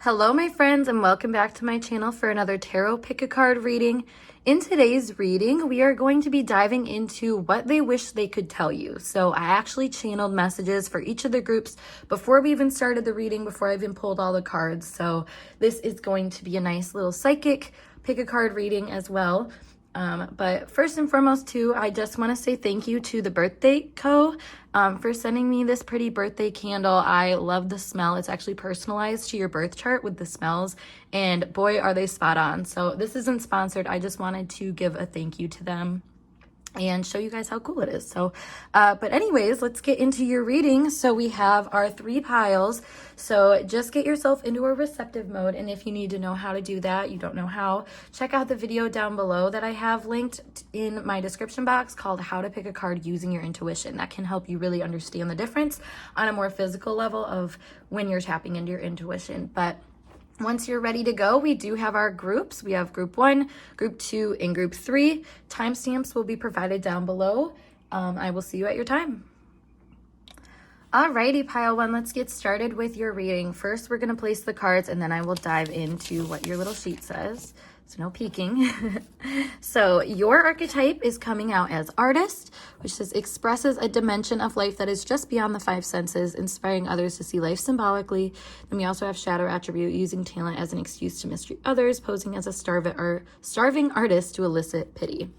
Hello my friends, and welcome back to my channel for another tarot pick a card reading. In today's reading, we are going to be diving into what they wish they could tell you. So I actually channeled messages for each of the groups before we even started the reading, before I even pulled all the cards. So this is going to be a nice little psychic pick a card reading as well. But first and foremost too, I just want to say thank you to the Birthday Co. For sending me this pretty birthday candle. I love the smell. It's actually personalized to your birth chart with the smells, and boy, are they spot on. So this isn't sponsored. I just wanted to give a thank you to them and show you guys how cool it is. So, but anyways, let's get into your reading. So we have our 3 piles. So just get yourself into a receptive mode. And if you need to know how to do that, you don't know how, check out the video down below that I have linked in my description box called How to Pick a Card Using Your Intuition. That can help you really understand the difference on a more physical level of when you're tapping into your intuition. But once you're ready to go, we do have our groups. We have group 1, group 2, and group 3. Timestamps will be provided down below. I will see you at your time. Alrighty, pile 1, let's get started with your reading. First, we're going to place the cards, and then I will dive into what your little sheet says. So no peeking. So your archetype is coming out as artist, which says expresses a dimension of life that is just beyond the 5 senses, inspiring others to see life symbolically. Then we also have shadow attribute, using talent as an excuse to mistreat others, posing as a starving artist to elicit pity.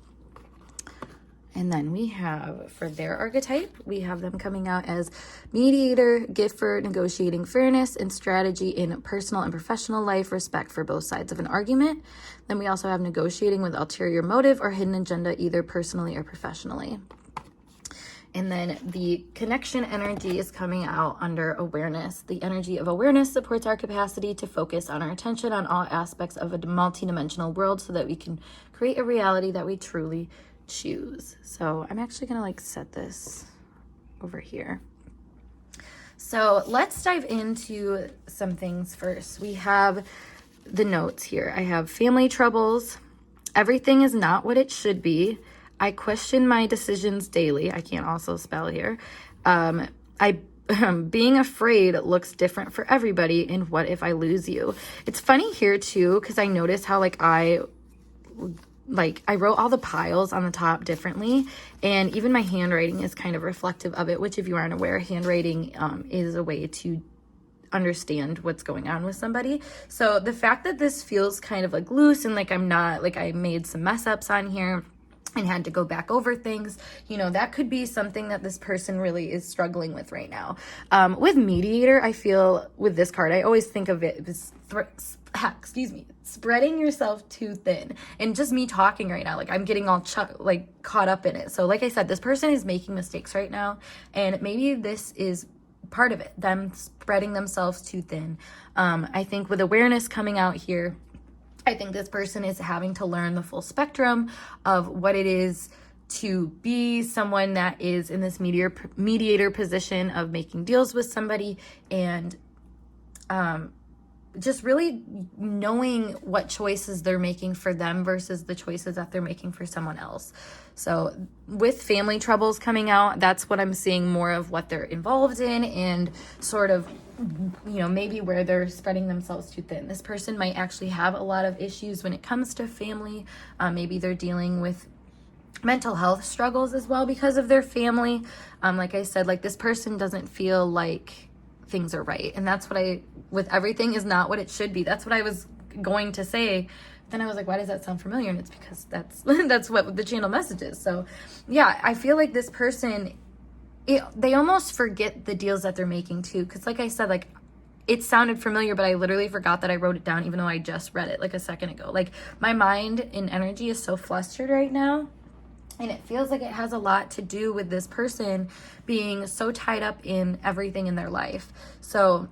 And then we have, for their archetype, we have them coming out as mediator, gift for negotiating fairness and strategy in personal and professional life, respect for both sides of an argument. Then we also have negotiating with ulterior motive or hidden agenda, either personally or professionally. And then the connection energy is coming out under awareness. The energy of awareness supports our capacity to focus on our attention on all aspects of a multidimensional world so that we can create a reality that we truly choose. So I'm actually gonna set this over here. So let's dive into some things first. We have the notes here. I have family troubles. Everything is not what it should be. I question my decisions daily. I can't also spell here. Being afraid looks different for everybody. And what if I lose you? It's funny here too, because I noticed how I wrote all the piles on the top differently, and even my handwriting is kind of reflective of it, which if you aren't aware, handwriting is a way to understand what's going on with somebody. So the fact that this feels kind of loose and I'm not, I made some mess ups on here and had to go back over things, that could be something that this person really is struggling with right now. With mediator, I feel with this card, I always think of it as spreading yourself too thin. And just me talking right now, I'm getting all caught up in it. So like I said, this person is making mistakes right now, and maybe this is part of it, them spreading themselves too thin. I think with awareness coming out here, I think this person is having to learn the full spectrum of what it is to be someone that is in this mediator position of making deals with somebody, and just really knowing what choices they're making for them versus the choices that they're making for someone else. So with family troubles coming out, that's what I'm seeing more of what they're involved in, and sort of, maybe where they're spreading themselves too thin. This person might actually have a lot of issues when it comes to family. Maybe they're dealing with mental health struggles as well because of their family. Like I said, this person doesn't feel like things are right. And that's what with everything is not what it should be. That's what I was going to say. Then I was like, why does that sound familiar? And it's because that's what the channel message is. So yeah, I feel like this person, they almost forget the deals that they're making too. Cause like I said, it sounded familiar, but I literally forgot that I wrote it down, even though I just read it a second ago. My mind and energy is so flustered right now. And it feels like it has a lot to do with this person being so tied up in everything in their life. So,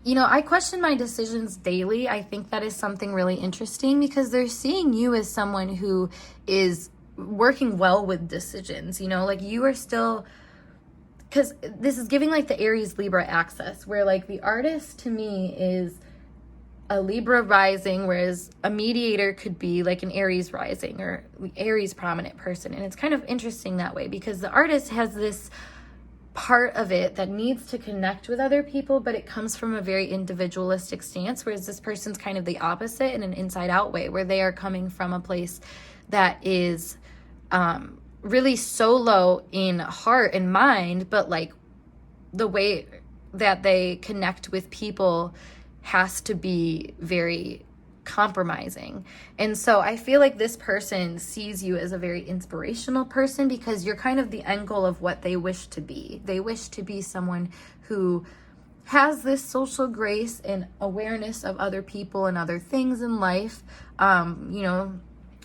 I question my decisions daily. I think that is something really interesting because they're seeing you as someone who is working well with decisions, you are still, because this is giving the Aries Libra axis, where the artist to me is a Libra rising, whereas a mediator could be an Aries rising or Aries prominent person. And it's kind of interesting that way because the artist has this part of it that needs to connect with other people, but it comes from a very individualistic stance, whereas this person's kind of the opposite in an inside out way, where they are coming from a place that is really solo in heart and mind, but like the way that they connect with people has to be very compromising. And so I feel like this person sees you as a very inspirational person because you're kind of the end goal of what they wish to be. They wish to be someone who has this social grace and awareness of other people and other things in life,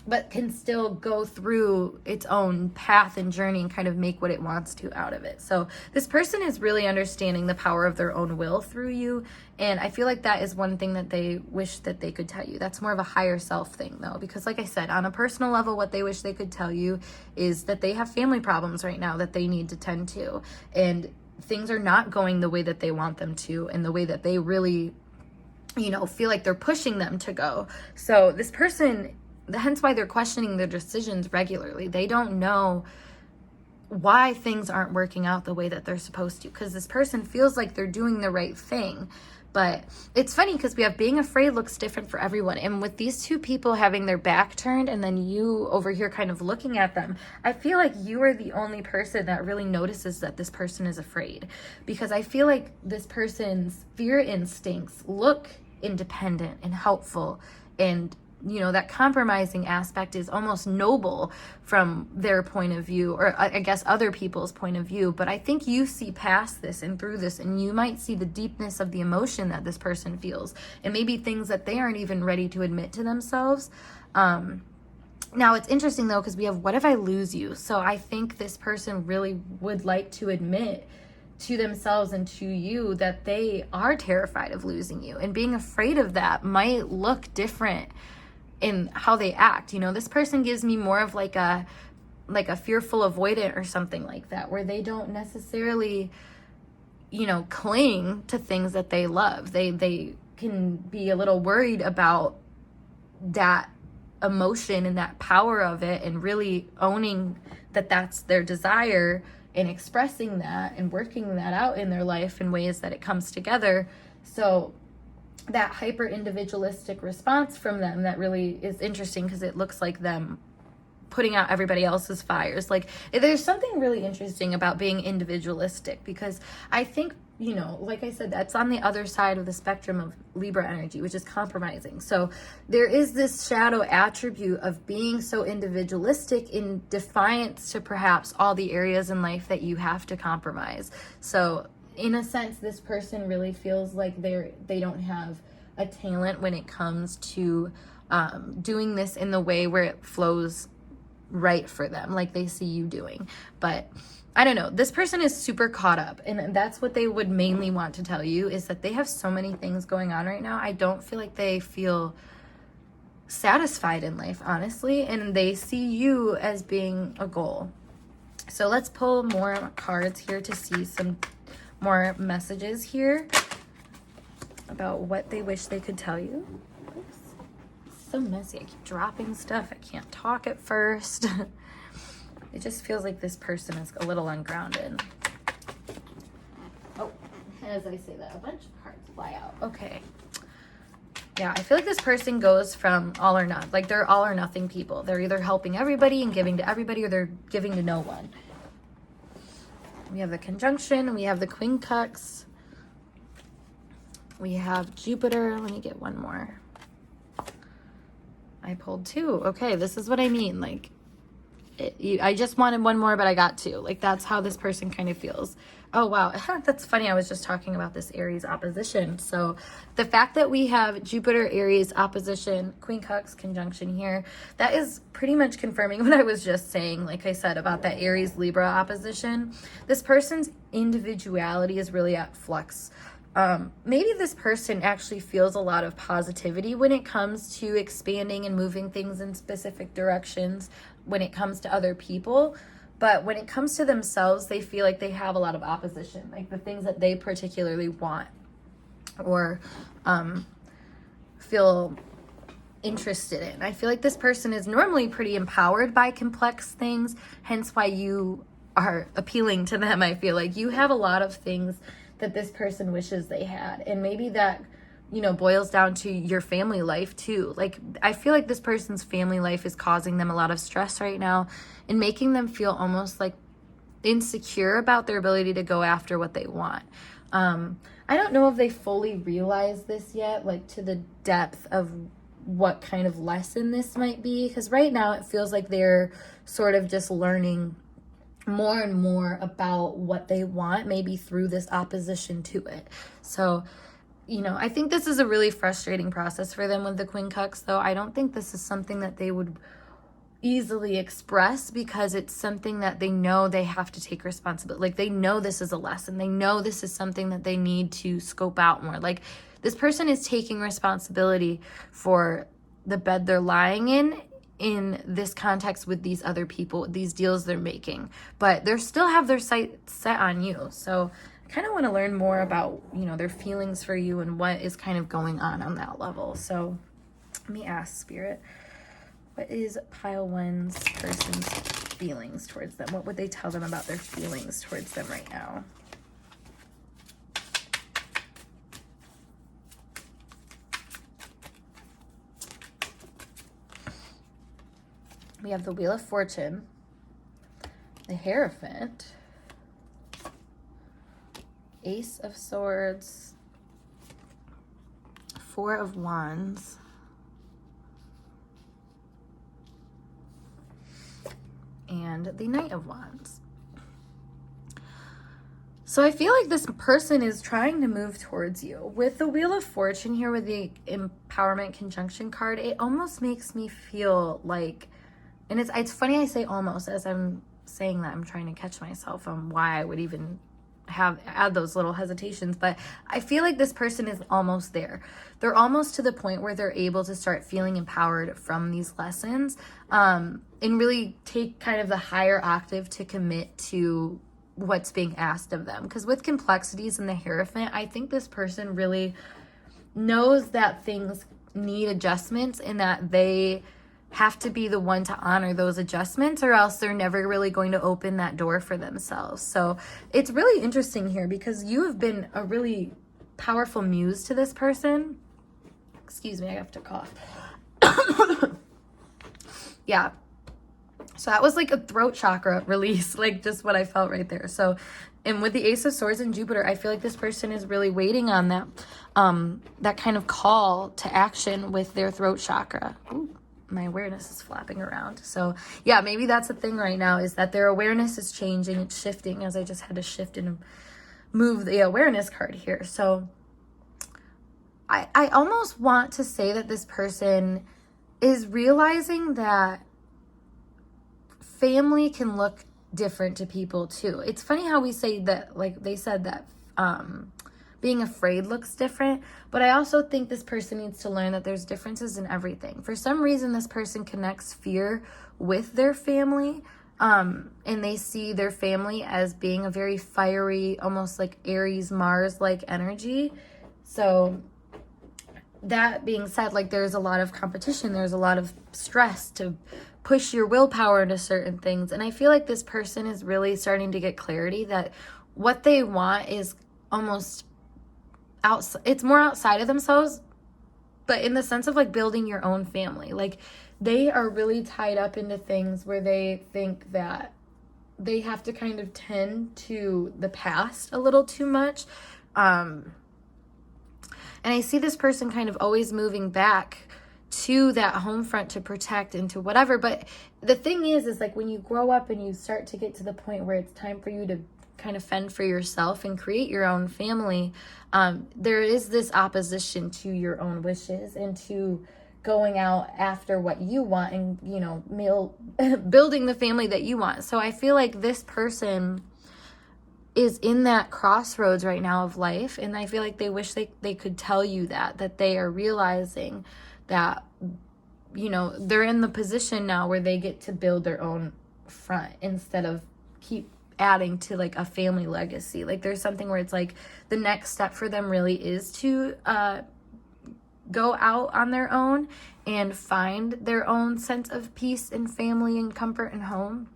but can still go through its own path and journey and kind of make what it wants to out of it. So this person is really understanding the power of their own will through you. And I feel like that is one thing that they wish that they could tell you. That's more of a higher self thing though, because like I said, on a personal level, what they wish they could tell you is that they have family problems right now that they need to tend to. And things are not going the way that they want them to and the way that they really, feel like they're pushing them to go. So this person, hence why they're questioning their decisions regularly. They don't know why things aren't working out the way that they're supposed to, because this person feels like they're doing the right thing. But it's funny because we have being afraid looks different for everyone. And with these two people having their back turned and then you over here kind of looking at them, I feel like you are the only person that really notices that this person is afraid. Because I feel like this person's fear instincts look independent and helpful, and that compromising aspect is almost noble from their point of view, or I guess other people's point of view. But I think you see past this and through this, and you might see the deepness of the emotion that this person feels, and maybe things that they aren't even ready to admit to themselves. Now it's interesting though, because we have, what if I lose you? So I think this person really would like to admit to themselves and to you that they are terrified of losing you, and being afraid of that might look different in how they act. This person gives me more of like a fearful avoidant or something like that, where they don't necessarily, cling to things that they love. They can be a little worried about that emotion and that power of it, and really owning that that's their desire and expressing that and working that out in their life in ways that it comes together. So that hyper individualistic response from them, that really is interesting, because it looks like them putting out everybody else's fires. Like, there's something really interesting about being individualistic, because I think, like I said, that's on the other side of the spectrum of Libra energy, which is compromising. So there is this shadow attribute of being so individualistic in defiance to perhaps all the areas in life that you have to compromise. So in a sense, this person really feels like they don't have a talent when it comes to doing this in the way where it flows right for them, like they see you doing. But I don't know, this person is super caught up, and that's what they would mainly want to tell you, is that they have so many things going on right now. I don't feel like they feel satisfied in life, honestly, and they see you as being a goal. So let's pull more cards here to see some more messages here about what they wish they could tell you. Oops. So messy. I keep dropping stuff. I can't talk at first. It just feels like this person is a little ungrounded. Oh, as I say that, a bunch of cards fly out. Okay. Yeah, I feel like this person goes from all or none. Like, they're all or nothing people. They're either helping everybody and giving to everybody, or they're giving to no one. We have the conjunction, we have the quincux, we have Jupiter. Let me get one more. I pulled two. Okay, this is what I mean. Like, I just wanted one more, but I got two. Like, that's how this person kind of feels. Oh, wow. That's funny. I was just talking about this Aries opposition. So the fact that we have Jupiter, Aries opposition, quincux conjunction here, that is pretty much confirming what I was just saying. Like I said about that Aries Libra opposition, this person's individuality is really at flux. Maybe this person actually feels a lot of positivity when it comes to expanding and moving things in specific directions when it comes to other people. But when it comes to themselves, they feel like they have a lot of opposition, like the things that they particularly want or feel interested in. I feel like this person is normally pretty empowered by complex things, hence why you are appealing to them. I feel like you have a lot of things that this person wishes they had, and maybe that, you know, boils down to your family life too. Like, I feel like this person's family life is causing them a lot of stress right now and making them feel almost like insecure about their ability to go after what they want. I don't know if they fully realize this yet, like to the depth of what kind of lesson this might be, because right now it feels like they're sort of just learning more and more about what they want, maybe through this opposition to it. So, you know, I think this is a really frustrating process for them with the quincux, though. I don't think this is something that they would easily express, because it's something that they know they have to take responsibility. Like, they know this is a lesson. They know this is something that they need to scope out more. Like, this person is taking responsibility for the bed they're lying in this context with these other people, these deals they're making, but they still have their sight set on you. So I kind of want to learn more about, you know, their feelings for you and what is kind of going on that level. So let me ask Spirit, what is pile one's person's feelings towards them? What would they tell them about their feelings towards them right now? We have the Wheel of Fortune, the Hierophant, Ace of Swords, Four of Wands, and the Knight of Wands. So I feel like this person is trying to move towards you. With the Wheel of Fortune here, with the Empowerment Conjunction card, it almost makes me feel like, and it's funny I say almost, as I'm saying that, I'm trying to catch myself on why I would even add those little hesitations, but I feel like this person is almost there. They're almost to the point where they're able to start feeling empowered from these lessons, and really take kind of the higher octave to commit to what's being asked of them. Because with complexities in the Hierophant, I think this person really knows that things need adjustments and that they have to be the one to honor those adjustments, or else they're never really going to open that door for themselves. So it's really interesting here, because you have been a really powerful muse to this person. Excuse me, I have to cough. Yeah. So that was like a throat chakra release, like just what I felt right there. So, and with the Ace of Swords and Jupiter, I feel like this person is really waiting on that, that kind of call to action with their throat chakra. Ooh, my awareness is flapping around. So yeah, maybe that's the thing right now, is that their awareness is changing. It's shifting, as I just had to shift and move the awareness card here. So I almost want to say that this person is realizing that family can look different to people too. It's funny how we say that, like they said that being afraid looks different, but I also think this person needs to learn that there's differences in everything. For some reason, this person connects fear with their family, and they see their family as being a very fiery, almost like Aries, Mars-like energy. So that being said, like, there's a lot of competition, there's a lot of stress to push your willpower into certain things. And I feel like this person is really starting to get clarity that what they want is almost it's more outside of themselves, but in the sense of like building your own family. Like, they are really tied up into things where they think that they have to kind of tend to the past a little too much. And I see this person kind of always moving back to that home front to protect and to whatever. But the thing is like, when you grow up and you start to get to the point where it's time for you to kind of fend for yourself and create your own family, there is this opposition to your own wishes and to going out after what you want and, you know, building the family that you want. So I feel like this person is in that crossroads right now of life, and I feel like they wish they could tell you that they are realizing that, you know, they're in the position now where they get to build their own front instead of keep adding to like a family legacy. Like, there's something where it's like the next step for them really is to go out on their own and find their own sense of peace and family and comfort and home.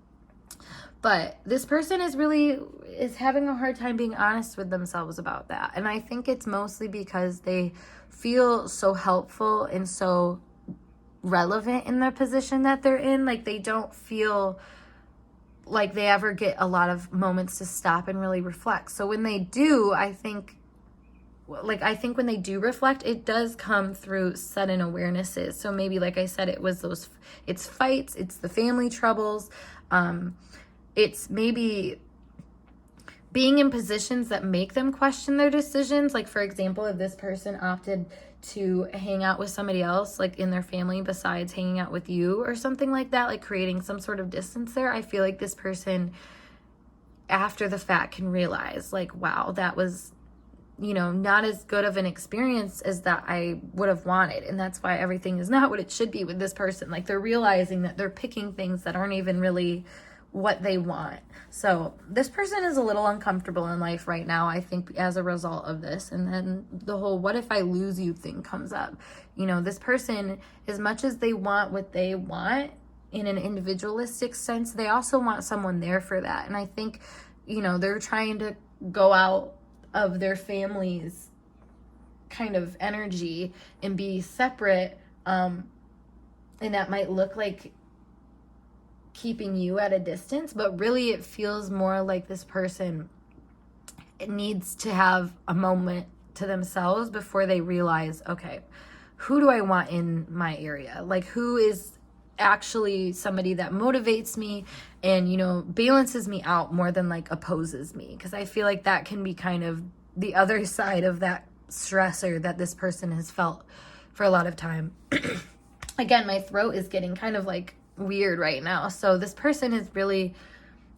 But this person is having a hard time being honest with themselves about that. And I think it's mostly because they feel so helpful and so relevant in the position that they're in. Like, they don't feel like they ever get a lot of moments to stop and really reflect. So when they do, I think when they do reflect, it does come through sudden awarenesses. So maybe, like I said, it's fights, it's the family troubles, it's maybe being in positions that make them question their decisions. Like, for example, if this person opted to hang out with somebody else, like in their family, besides hanging out with you or something like that, like creating some sort of distance there, I feel like this person, after the fact, can realize, like, wow, that was, not as good of an experience as that I would have wanted. And that's why everything is not what it should be with this person. Like, they're realizing that they're picking things that aren't even really what they want. So this person is a little uncomfortable in life right now, I think, as a result of this. And then the whole what if I lose you thing comes up. This person, as much as they want what they want in an individualistic sense, they also want someone there for that. And I think, they're trying to go out of their family's kind of energy and be separate. And that might look like keeping you at a distance, but really it feels more like this person needs to have a moment to themselves before they realize, okay, who do I want in my area? Like, who is actually somebody that motivates me and, balances me out more than like opposes me? Because I feel like that can be kind of the other side of that stressor that this person has felt for a lot of time. Again, my throat is getting kind of like weird right now. So this person is really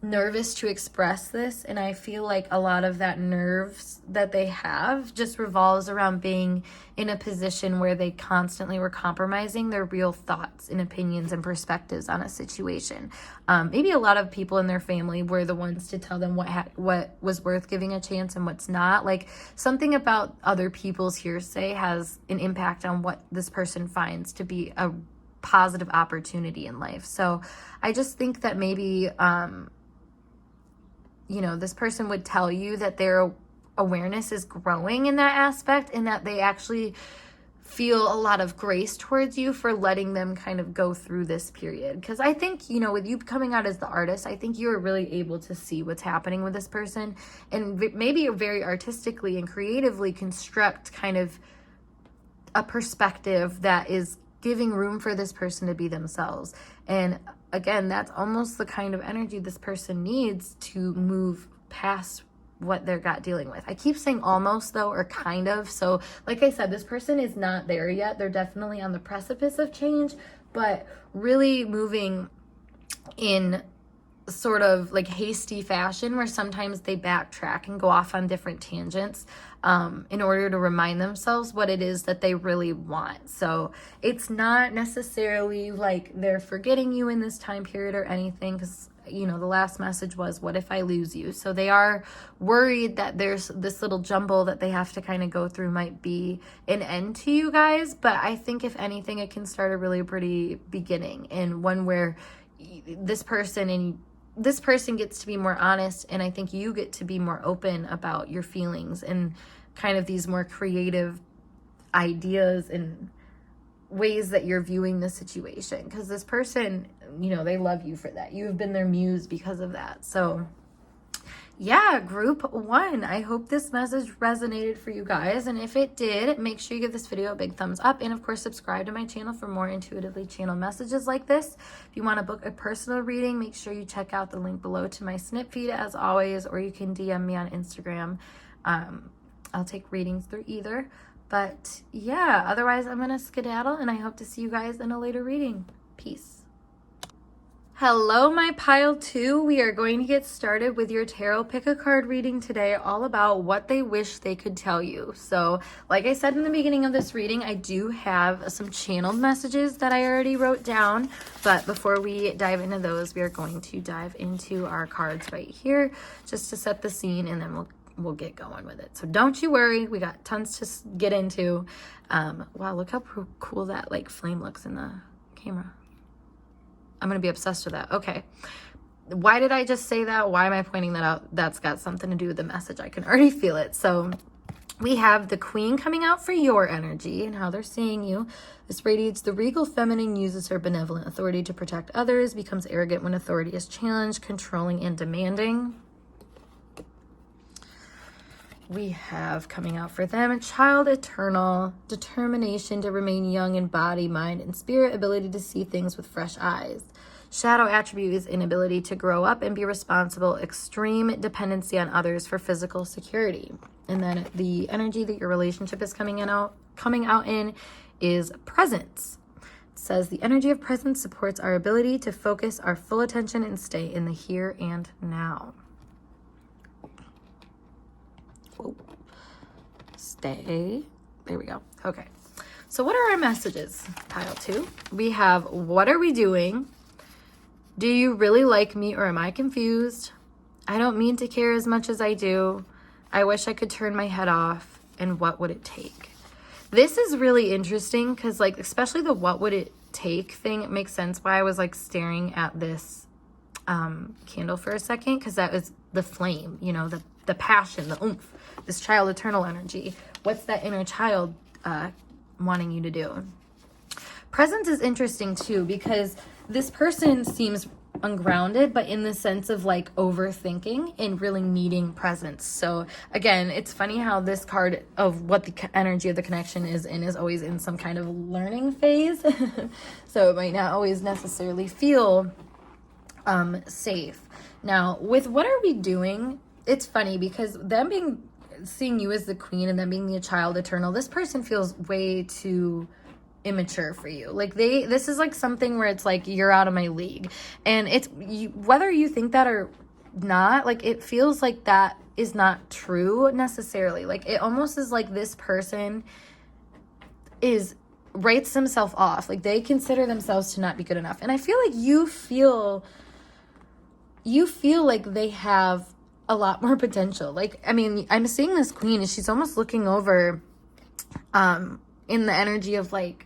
nervous to express this, and I feel like a lot of that nerves that they have just revolves around being in a position where they constantly were compromising their real thoughts and opinions and perspectives on a situation. Maybe a lot of people in their family were the ones to tell them what was worth giving a chance and what's not. Like, something about other people's hearsay has an impact on what this person finds to be a positive opportunity in life. So I just think that maybe this person would tell you that their awareness is growing in that aspect, and that they actually feel a lot of grace towards you for letting them kind of go through this period. Because I think, with you coming out as the artist, I think you are really able to see what's happening with this person, and maybe very artistically and creatively construct kind of a perspective that is giving room for this person to be themselves. And again, that's almost the kind of energy this person needs to move past what they're dealing with. I keep saying almost, though, or kind of. So like I said, this person is not there yet. They're definitely on the precipice of change, but really moving in sort of like hasty fashion, where sometimes they backtrack and go off on different tangents in order to remind themselves what it is that they really want. So it's not necessarily like they're forgetting you in this time period or anything, because the last message was, what if I lose you? So they are worried that there's this little jumble that they have to kind of go through might be an end to you guys. But I think if anything, it can start a really pretty beginning, and one where this person gets to be more honest, and I think you get to be more open about your feelings and kind of these more creative ideas and ways that you're viewing the situation. Because this person, they love you for that. You have been their muse because of that. So yeah, group 1, I hope this message resonated for you guys. And if it did, make sure you give this video a big thumbs up. And of course, subscribe to my channel for more intuitively channeled messages like this. If you want to book a personal reading, make sure you check out the link below to my snip feed as always, or you can DM me on Instagram. I'll take readings through either. But yeah, otherwise I'm going to skedaddle, and I hope to see you guys in a later reading. Peace. Hello, my pile 2. We are going to get started with your tarot pick a card reading today, all about what they wish they could tell you. So like I said in the beginning of this reading, I do have some channeled messages that I already wrote down. But before we dive into those, we are going to dive into our cards right here just to set the scene, and then we'll get going with it. So don't you worry, we got tons to get into. Wow, look how cool that like flame looks in the camera. I'm going to be obsessed with that. Okay. why did I just say that? Why am I pointing that out? That's got something to do with the message. I can already feel it. So we have the Queen coming out for your energy and how they're seeing you. This radiates the regal feminine, uses her benevolent authority to protect others, becomes arrogant when authority is challenged, controlling and demanding. We have coming out for them, child eternal, determination to remain young in body, mind, and spirit, ability to see things with fresh eyes. Shadow attribute is inability to grow up and be responsible, extreme dependency on others for physical security. And then the energy that your relationship is coming out in is presence. It says the energy of presence supports our ability to focus our full attention and stay in the here and now. Whoa. Stay. There we go. Okay. So what are our messages? Pile 2. We have, what are we doing? Do you really like me or am I confused? I don't mean to care as much as I do. I wish I could turn my head off. And what would it take? This is really interesting because, like, especially the what would it take thing, it makes sense why I was like staring at this candle for a second, because that was the flame, you know, the passion, the oomph, this child eternal energy. What's that inner child wanting you to do? Presence is interesting too, because this person seems ungrounded, but in the sense of like overthinking and really needing presence. So again, it's funny how this card of what the energy of the connection is in is always in some kind of learning phase. So it might not always necessarily feel safe. Now, with what are we doing? It's funny because them seeing you as the queen and them being the child eternal, this person feels way too immature for you. Like this is like something where it's like, you're out of my league. And it's whether you think that or not, like it feels like that is not true necessarily. Like it almost is like this person writes themselves off. Like they consider themselves to not be good enough. And I feel like you feel like they have a lot more potential. Like, I mean, I'm seeing this queen and she's almost looking over in the energy of like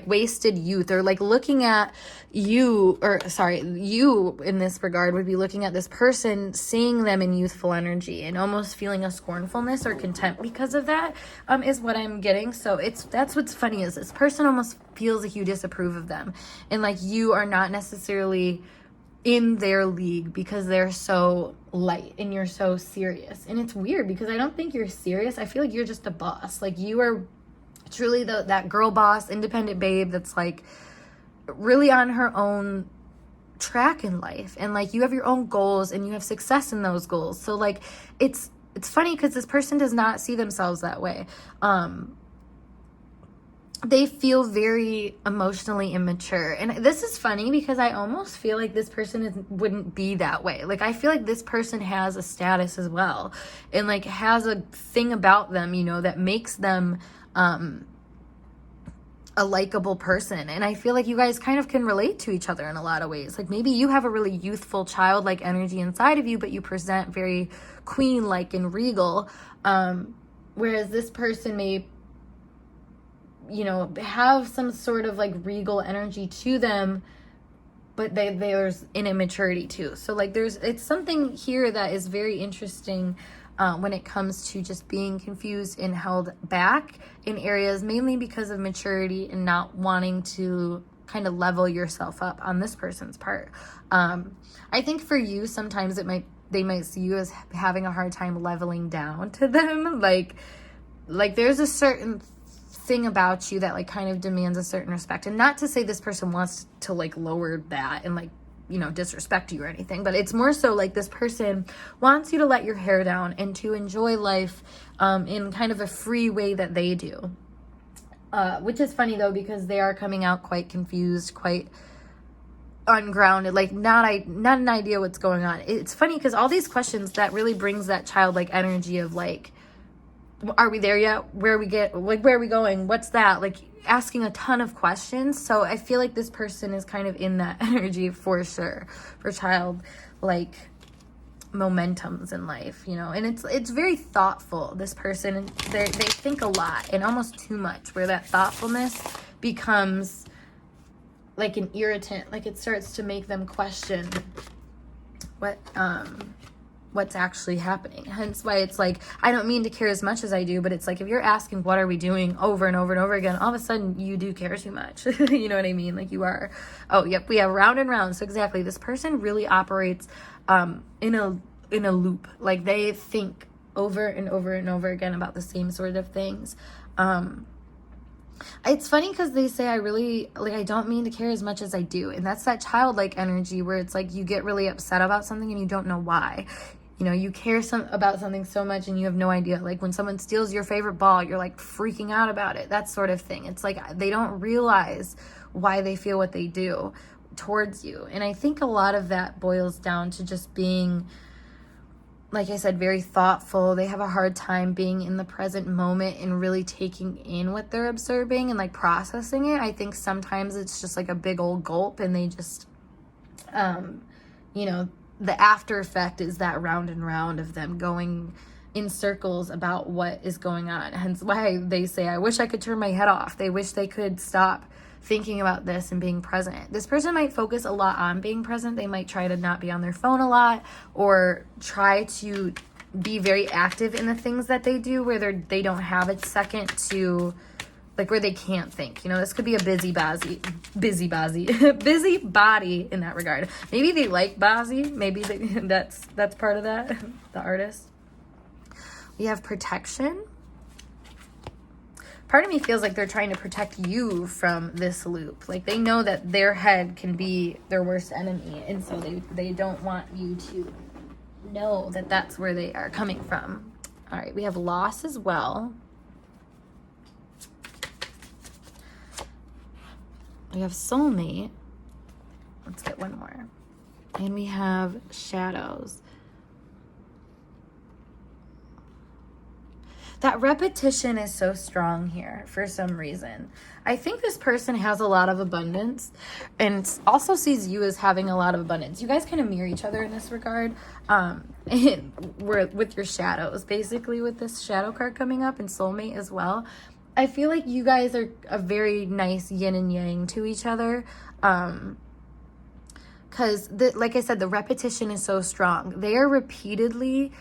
wasted youth, or like looking at you, or sorry, you in this regard would be looking at this person, seeing them in youthful energy and almost feeling a scornfulness or contempt because of that, is what I'm getting. So that's what's funny, is this person almost feels like you disapprove of them and like you are not necessarily in their league because they're so light and you're so serious. And it's weird because I don't think you're serious. I feel like you're just a boss. Like you are truly that girl boss, independent babe that's like really on her own track in life, and like you have your own goals and you have success in those goals. So like it's funny because this person does not see themselves that way. They feel very emotionally immature. And this is funny because I almost feel like this person wouldn't be that way. Like I feel like this person has a status as well and like has a thing about them, you know, that makes them a likable person. And I feel like you guys kind of can relate to each other in a lot of ways. Like maybe you have a really youthful childlike energy inside of you, but you present very queen-like and regal, whereas this person may, you know, have some sort of like regal energy to them, but there's an immaturity too. So like it's something here that is very interesting when it comes to just being confused and held back in areas, mainly because of maturity and not wanting to kind of level yourself up on this person's part. I think for you, sometimes they might see you as having a hard time leveling down to them. Like there's a certain thing about you that like kind of demands a certain respect, and not to say this person wants to like lower that and like, you know, disrespect you or anything, but it's more so like this person wants you to let your hair down and to enjoy life in kind of a free way that they do, which is funny though because they are coming out quite confused, quite ungrounded, like not an idea what's going on. It's funny because all these questions, that really brings that childlike energy of like, are we there yet? Where are we going? What's that? Like asking a ton of questions. So I feel like this person is kind of in that energy for sure, for child like momentums in life, you know. And it's very thoughtful, this person, and they think a lot and almost too much, where that thoughtfulness becomes like an irritant. Like it starts to make them question what's actually happening. Hence why it's like, I don't mean to care as much as I do, but it's like if you're asking what are we doing over and over and over again, all of a sudden you do care too much. You know what I mean? Like you are, oh yep, we have round and round. So exactly, this person really operates in a loop. Like they think over and over and over again about the same sort of things. It's funny because they say I don't mean to care as much as I do. And that's that childlike energy where it's like you get really upset about something and you don't know why. You know, you care about something so much and you have no idea. Like when someone steals your favorite ball, you're like freaking out about it. That sort of thing. It's like they don't realize why they feel what they do towards you. And I think a lot of that boils down to just being, like I said, very thoughtful. They have a hard time being in the present moment and really taking in what they're observing and like processing it. I think sometimes it's just like a big old gulp and they just, the after effect is that round and round of them going in circles about what is going on. Hence why they say, I wish I could turn my head off. They wish they could stop thinking about this and being present. This person might focus a lot on being present. They might try to not be on their phone a lot or try to be very active in the things that they do where they don't have a second to, like where they can't think. You know, this could be a busybody in that regard. Maybe they like Bozzy. Maybe that's part of that, the artist. We have protection. Part of me feels like they're trying to protect you from this loop. Like they know that their head can be their worst enemy. And so they don't want you to know that that's where they are coming from. All right, we have loss as well. We have soulmate. Let's get one more. And we have shadows. That repetition is so strong here for some reason. I think this person has a lot of abundance and also sees you as having a lot of abundance. You guys kind of mirror each other in this regard. We're with your shadows, basically, with this shadow card coming up and soulmate as well. I feel like you guys are a very nice yin and yang to each other. Because, like I said, the repetition is so strong. They are repeatedly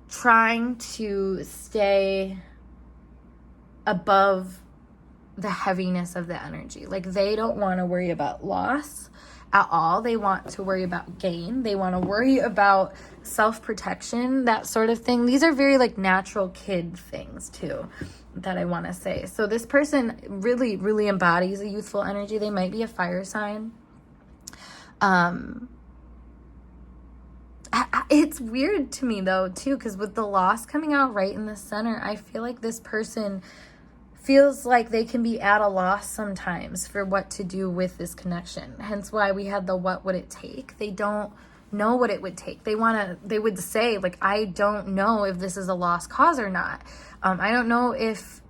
trying to stay above the heaviness of the energy. Like they don't want to worry about loss at all. They want to worry about gain. They want to worry about self-protection, that sort of thing. These are very like natural kid things too that I want to say. So this person really, really embodies a youthful energy. They might be a fire sign. It's weird to me though too, because with the loss coming out right in the center, I feel like this person feels like they can be at a loss sometimes for what to do with this connection. Hence why we had the what would it take. They don't know what it would take. They would say like, I don't know if this is a lost cause or not. I don't know if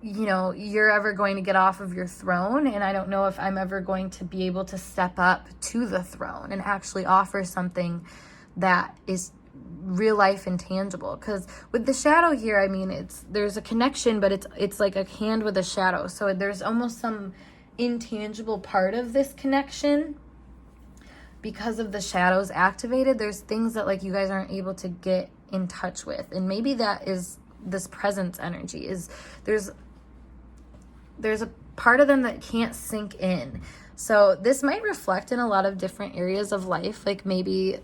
you're ever going to get off of your throne, and I don't know if I'm ever going to be able to step up to the throne and actually offer something that is real life and tangible. Because with the shadow here, I mean, there's a connection, but it's like a hand with a shadow. So there's almost some intangible part of this connection because of the shadows activated. There's things that like you guys aren't able to get in touch with, and maybe that is this presence energy. Is there's a part of them that can't sink in. So this might reflect in a lot of different areas of life, like maybe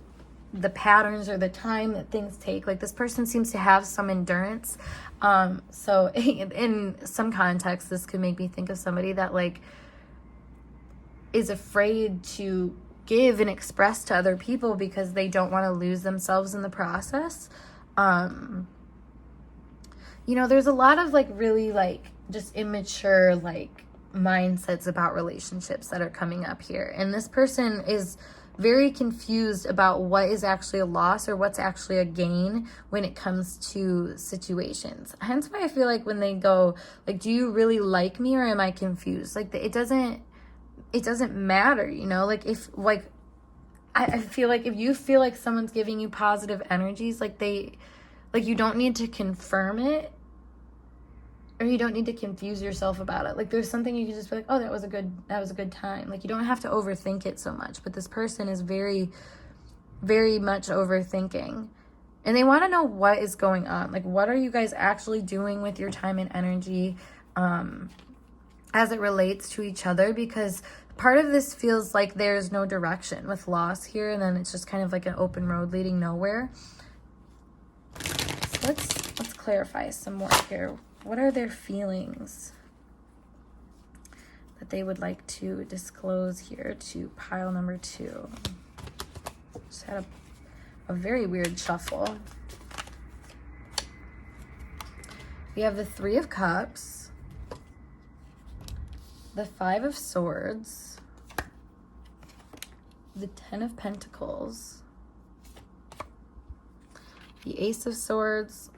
the patterns or the time that things take. Like this person seems to have some endurance. So in some context, this could make me think of somebody that like is afraid to give and express to other people because they don't want to lose themselves in the process. There's a lot of like really like just immature like mindsets about relationships that are coming up here. And this person is very confused about what is actually a loss or what's actually a gain when it comes to situations. Hence why I feel like when they go like, do you really like me or am I confused? Like it doesn't matter, like if like, I feel like if you feel like someone's giving you positive energies, like you don't need to confirm it. or you don't need to confuse yourself about it. Like, there's something you can just be like, oh, that was a good time. Like, you don't have to overthink it so much. But this person is very, very much overthinking. And they want to know what is going on. Like, what are you guys actually doing with your time and energy as it relates to each other? Because part of this feels like there's no direction with loss here. And then it's just kind of like an open road leading nowhere. So let's clarify some more here. What are their feelings that they would like to disclose here to pile number 2? Just had a very weird shuffle. We have the 3 of Cups, the 5 of Swords, the 10 of Pentacles, the Ace of Swords,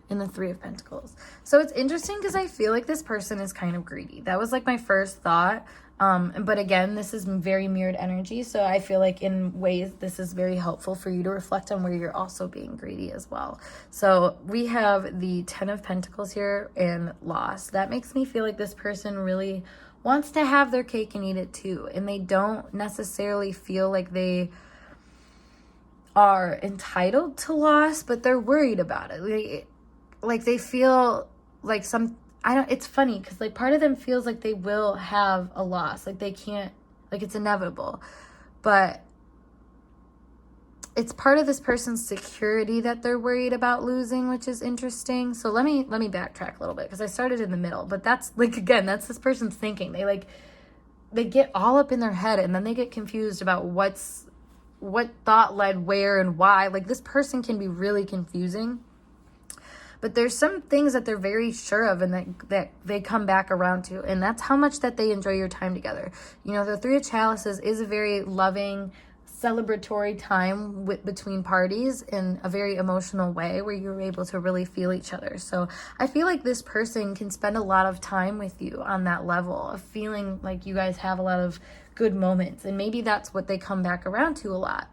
and the 3 of Pentacles. So it's interesting because I feel like this person is kind of greedy. That was like my first thought. But again, this is very mirrored energy. So I feel like in ways this is very helpful for you to reflect on where you're also being greedy as well. So we have the 10 of Pentacles here and loss. That makes me feel like this person really wants to have their cake and eat it too. And they don't necessarily feel like they are entitled to loss, but they're worried about it. Like they feel like it's funny because like part of them feels like they will have a loss, like they can't, like it's inevitable, but it's part of this person's security that they're worried about losing, which is interesting. So let me backtrack a little bit because I started in the middle, but that's like, again, that's this person's thinking. They get all up in their head and then they get confused about what thought led where and why. Like this person can be really confusing. But there's some things that they're very sure of and that they come back around to. And that's how much that they enjoy your time together. You know, the 3 of Chalices is a very loving, celebratory time between parties in a very emotional way where you're able to really feel each other. So I feel like this person can spend a lot of time with you on that level of feeling like you guys have a lot of good moments. And maybe that's what they come back around to a lot.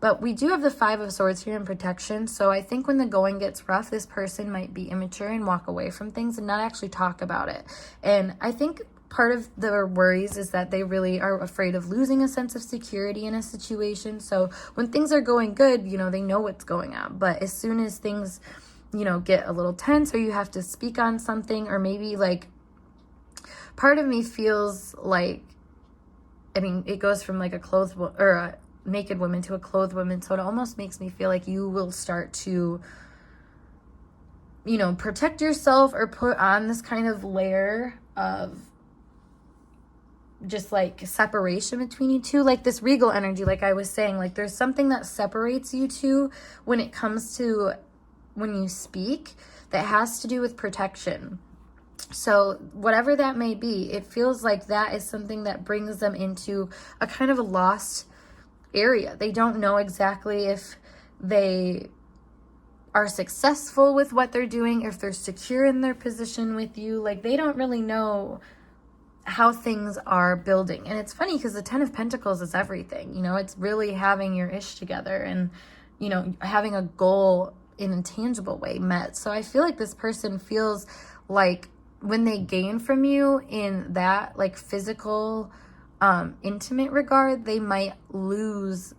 But we do have the 5 of Swords here in protection. So I think when the going gets rough, this person might be immature and walk away from things and not actually talk about it. And I think part of their worries is that they really are afraid of losing a sense of security in a situation. So when things are going good, you know, they know what's going on. But as soon as things, you know, get a little tense or you have to speak on something, or maybe like part of me feels like, I mean, it goes from like a naked woman to a clothed woman. So it almost makes me feel like you will start to, you know, protect yourself or put on this kind of layer of just like separation between you two, like this regal energy. Like I was saying, like there's something that separates you two when it comes to when you speak that has to do with protection. So whatever that may be, it feels like that is something that brings them into a kind of a lost area. They don't know exactly if they are successful with what they're doing, if they're secure in their position with you. Like they don't really know how things are building. And it's funny because the 10 of Pentacles is everything. You know, it's really having your ish together and, you know, having a goal in a tangible way met. So I feel like this person feels like when they gain from you in that like physical intimate regard, they might lose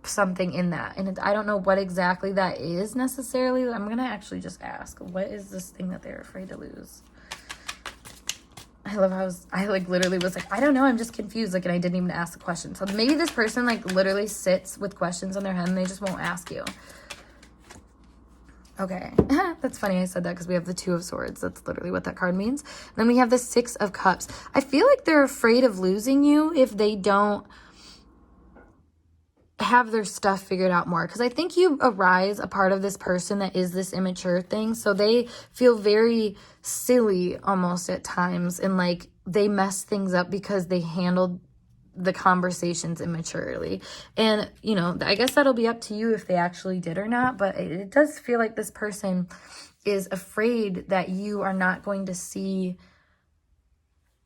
something in that. And I don't know what exactly that is necessarily. I'm gonna actually just ask, what is this thing that they're afraid to lose? I love how I like literally was like, I don't know, I'm just confused, like, and I didn't even ask the question. So maybe this person like literally sits with questions on their head and they just won't ask you. Okay, that's funny I said that because we have the 2 of Swords. That's literally what that card means. And then we have the 6 of Cups. I feel like they're afraid of losing you if they don't have their stuff figured out more. Because I think you arise a part of this person that is this immature thing. So they feel very silly almost at times. And like they mess things up because they handled the conversations immaturely. And, you know, I guess that'll be up to you if they actually did or not. But it does feel like this person is afraid that you are not going to see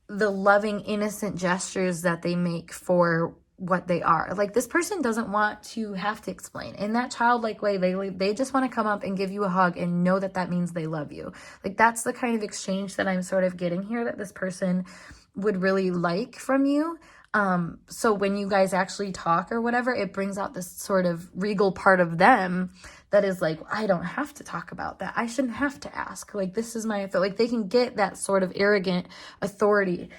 the loving, innocent gestures that they make for what they are. Like, this person doesn't want to have to explain. In that childlike way, they just want to come up and give you a hug and know that that means they love you. Like, that's the kind of exchange that I'm sort of getting here, that this person would really like from you. So when you guys actually talk or whatever, it brings out this sort of regal part of them that is like, I don't have to talk about that. I shouldn't have to ask. Like, this is my, like, they can get that sort of arrogant authority,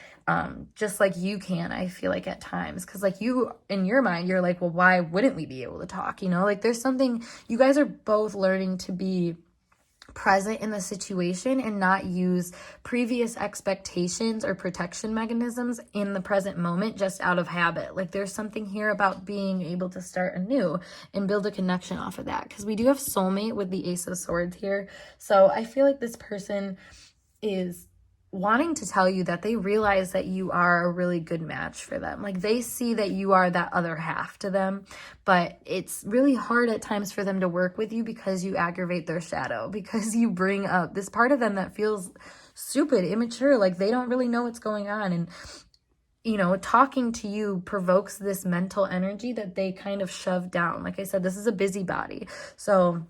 just like you can, I feel like, at times. Because, like, you, in your mind, you're like, well, why wouldn't we be able to talk? You know, like, there's something, you guys are both learning to be present in the situation and not use previous expectations or protection mechanisms in the present moment just out of habit. Like, there's something here about being able to start anew and build a connection off of that, because we do have soulmate with the Ace of Swords here. So I feel like this person is wanting to tell you that they realize that you are a really good match for them. Like, they see that you are that other half to them, but it's really hard at times for them to work with you because you aggravate their shadow, because you bring up this part of them that feels stupid, immature, like they don't really know what's going on. And, you know, talking to you provokes this mental energy that they kind of shove down. Like I said, this is a busybody. So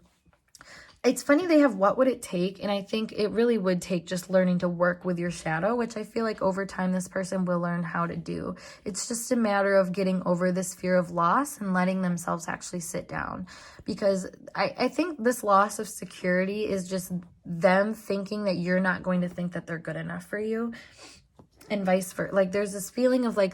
it's funny, they have what would it take, and I think it really would take just learning to work with your shadow, which I feel like over time this person will learn how to do. It's just a matter of getting over this fear of loss and letting themselves actually sit down, because I think this loss of security is just them thinking that you're not going to think that they're good enough for you, and vice versa. Like, there's this feeling of like,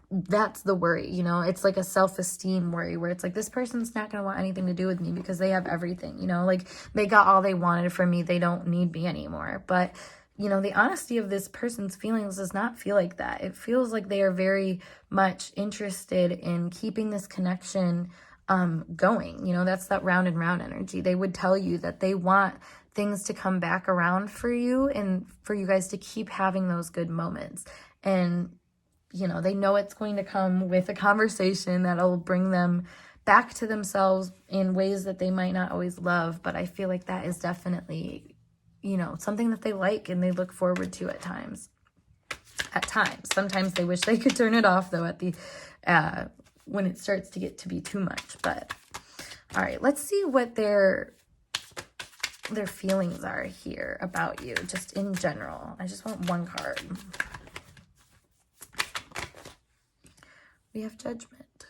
that's the worry, you know, it's like a self-esteem worry where it's like, this person's not going to want anything to do with me because they have everything, you know, like they got all they wanted from me. They don't need me anymore. But, you know, the honesty of this person's feelings does not feel like that. It feels like they are very much interested in keeping this connection going. You know, that's that round and round energy. They would tell you that they want things to come back around for you and for you guys to keep having those good moments. And you know, they know it's going to come with a conversation that'll bring them back to themselves in ways that they might not always love. But I feel like that is definitely, you know, something that they like and they look forward to at times. Sometimes they wish they could turn it off, though, at the when it starts to get to be too much. But all right, let's see what their feelings are here about you, just in general. I just want one card. We have Judgment.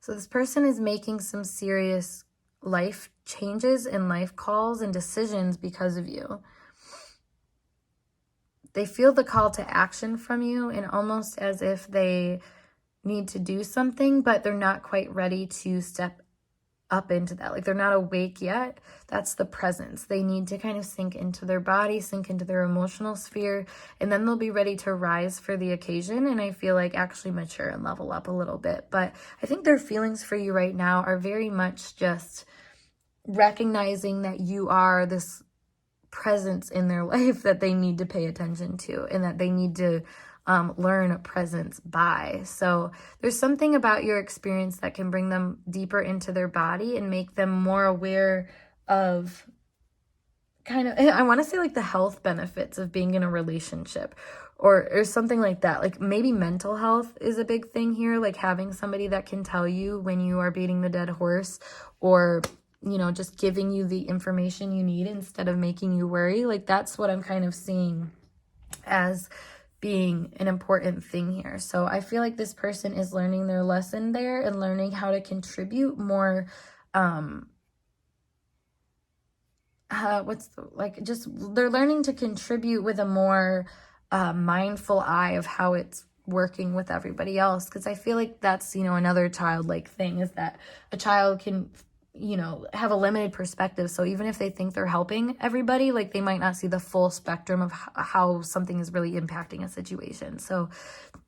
So this person is making some serious life changes and life calls and decisions because of you. They feel the call to action from you, and almost as if they need to do something, but they're not quite ready to step up into that. Like, they're not awake yet. That's the presence. They need to kind of sink into their body, sink into their emotional sphere, and then they'll be ready to rise for the occasion. And I feel like actually mature and level up a little bit. But I think their feelings for you right now are very much just recognizing that you are this presence in their life that they need to pay attention to, and that they need to learn presence by. So there's something about your experience that can bring them deeper into their body and make them more aware of kind of, I want to say, like the health benefits of being in a relationship or something like that. Like, maybe mental health is a big thing here, like having somebody that can tell you when you are beating the dead horse, or, you know, just giving you the information you need instead of making you worry. Like, that's what I'm kind of seeing as being an important thing here. So I feel like this person is learning their lesson there and learning how to contribute more, they're learning to contribute with a more mindful eye of how it's working with everybody else. Because I feel like that's, you know, another childlike thing, is that a child can, you know, have a limited perspective. So even if they think they're helping everybody, like, they might not see the full spectrum of how something is really impacting a situation. So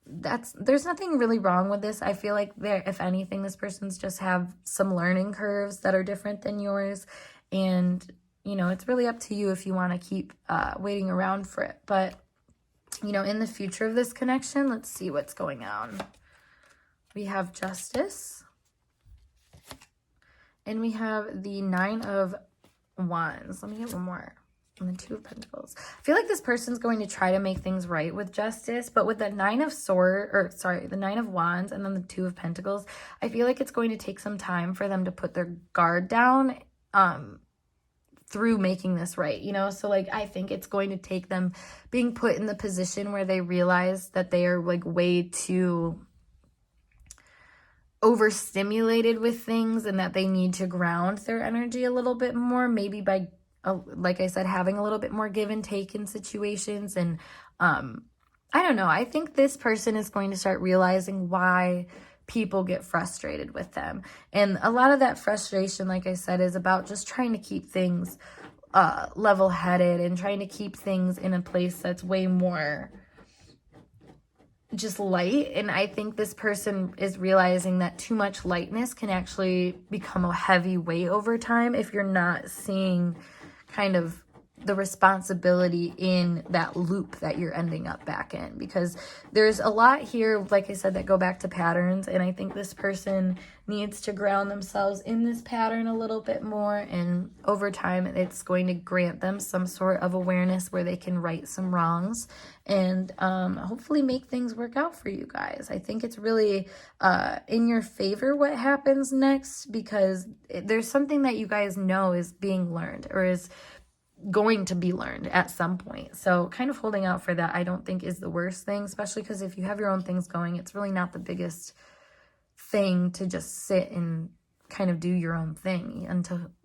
there's nothing really wrong with this. I feel like if anything, this person's just have some learning curves that are different than yours. And, you know, it's really up to you if you want to keep waiting around for it. But, you know, in the future of this connection, let's see what's going on. We have Justice. And we have the 9 of Wands. Let me get one more. And the Two of Pentacles. I feel like this person's going to try to make things right with justice, but with the the Nine of Wands and then the Two of Pentacles, I feel like it's going to take some time for them to put their guard down through making this right, you know? So like, I think it's going to take them being put in the position where they realize that they are like way too overstimulated with things and that they need to ground their energy a little bit more, maybe by like I said, having a little bit more give and take in situations. And I don't know, I think this person is going to start realizing why people get frustrated with them. And a lot of that frustration, like I said, is about just trying to keep things level-headed and trying to keep things in a place that's way more just light. And I think this person is realizing that too much lightness can actually become a heavy weight over time if you're not seeing kind of the responsibility in that loop that you're ending up back in, because there's a lot here, like I said, that go back to patterns. And I think this person needs to ground themselves in this pattern a little bit more. And over time, it's going to grant them some sort of awareness where they can right some wrongs and hopefully make things work out for you guys. I think it's really in your favor what happens next, because there's something that you guys know is being learned or is going to be learned at some point. So kind of holding out for that, I don't think is the worst thing, especially because if you have your own things going, it's really not the biggest thing to just sit and kind of do your own thing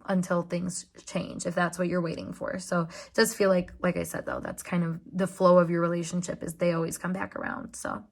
until things change, if that's what you're waiting for. So it does feel like I said, though, that's kind of the flow of your relationship, is they always come back around. So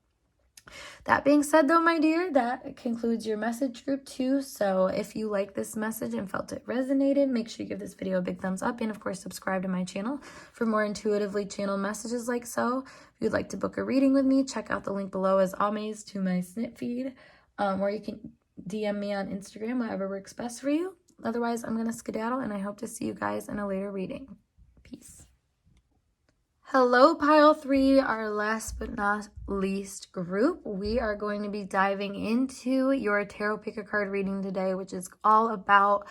that being said, though, my dear, that concludes your message group 2. So if you like this message and felt it resonated, make sure you give this video a big thumbs up and, of course, subscribe to my channel for more intuitively channeled messages like so. If you'd like to book a reading with me, check out the link below as always to my snip feed, or you can DM me on Instagram, whatever works best for you. Otherwise, I'm going to skedaddle, and I hope to see you guys in a later reading. Peace. Hello, Pile 3, our last but not least group. We are going to be diving into your Tarot Pick a Card reading today, which is all about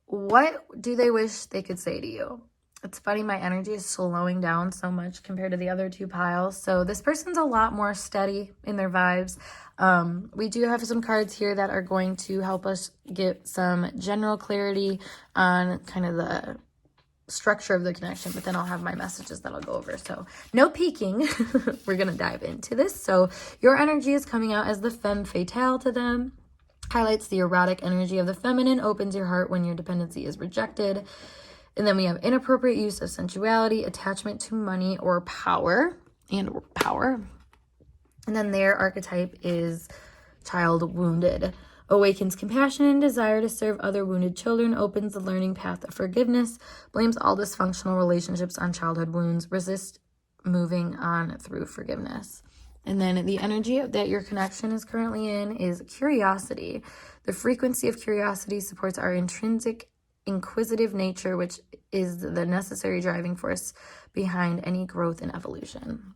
what do they wish they could say to you. It's funny, my energy is slowing down so much compared to the other 2 piles. So this person's a lot more steady in their vibes. We do have some cards here that are going to help us get some general clarity on kind of the structure of the connection, but then I'll have my messages that I'll go over. So no peeking. We're going to dive into this. So your energy is coming out as the femme fatale to them. Highlights the erotic energy of the feminine, opens your heart when your dependency is rejected. And then we have inappropriate use of sensuality, attachment to money or power. And then their archetype is child wounded. Awakens compassion and desire to serve other wounded children, opens the learning path of forgiveness, blames all dysfunctional relationships on childhood wounds, resist moving on through forgiveness. And then the energy that your connection is currently in is curiosity. The frequency of curiosity supports our intrinsic inquisitive nature, which is the necessary driving force behind any growth and evolution.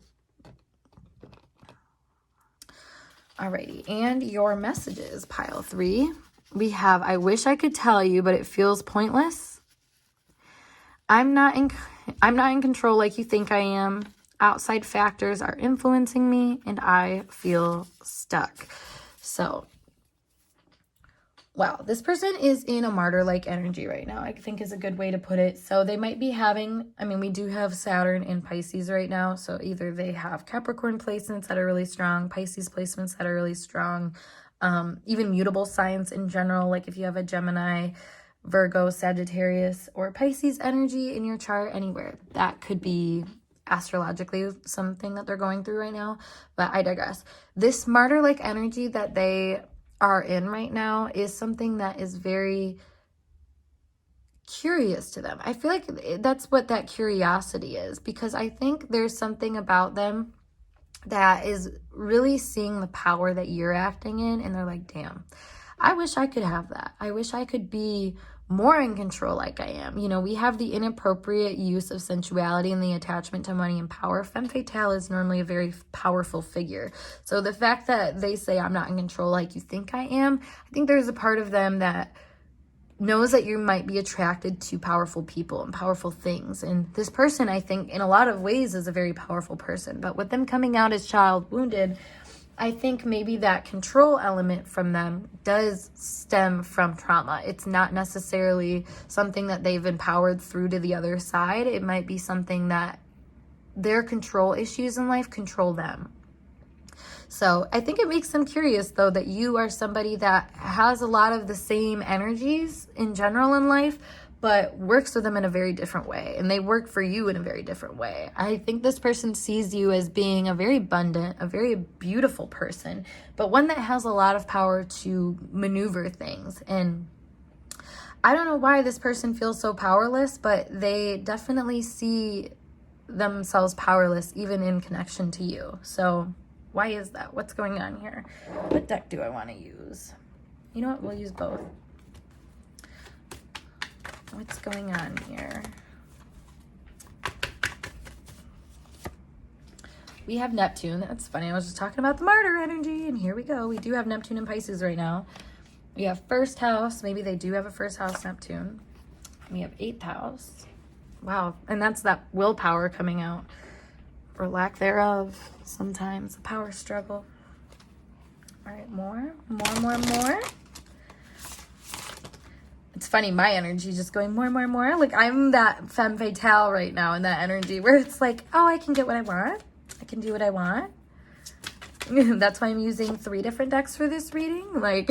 Alrighty, and your messages, Pile 3. We have, I wish I could tell you, but it feels pointless. I'm not in control like you think I am. Outside factors are influencing me, and I feel stuck. So, wow, this person is in a martyr-like energy right now, I think is a good way to put it. So they might be having, we do have Saturn in Pisces right now. So either they have Capricorn placements that are really strong, Pisces placements that are really strong, even mutable signs in general. Like if you have a Gemini, Virgo, Sagittarius, or Pisces energy in your chart anywhere, that could be astrologically something that they're going through right now. But I digress. This martyr-like energy that they are in right now is something that is very curious to them. I feel like that's what that curiosity is, because I think there's something about them that is really seeing the power that you're acting in, and they're like, damn, I wish I could have that. I wish I could be more in control like I am. We have the inappropriate use of sensuality and the attachment to money and power. Femme fatale is normally a very powerful figure. So the fact that they say, I'm not in control like you think I am, I think there's a part of them that knows that you might be attracted to powerful people and powerful things. And this person, I think, in a lot of ways is a very powerful person. But with them coming out as child wounded, I think maybe that control element from them does stem from trauma. It's not necessarily something that they've empowered through to the other side. It might be something that their control issues in life control them. So I think it makes them curious, though, that you are somebody that has a lot of the same energies in general in life, but works with them in a very different way. And they work for you in a very different way. I think this person sees you as being a very abundant, a very beautiful person, but one that has a lot of power to maneuver things. And I don't know why this person feels so powerless, but they definitely see themselves powerless even in connection to you. So why is that? What's going on here? What deck do I want to use? You know what? We'll use both. What's going on here? We have Neptune. That's funny. I was just talking about the martyr energy, and here we go. We do have Neptune in Pisces right now. We have first house. Maybe they do have a first house Neptune. We have 8th house. Wow. And that's that willpower coming out, or lack thereof, sometimes a power struggle. All right, more. It's funny, my energy just going more. Like, I'm that femme fatale right now in that energy where it's like, oh, I can get what I want. I can do what I want. That's why I'm using 3 different decks for this reading. Like,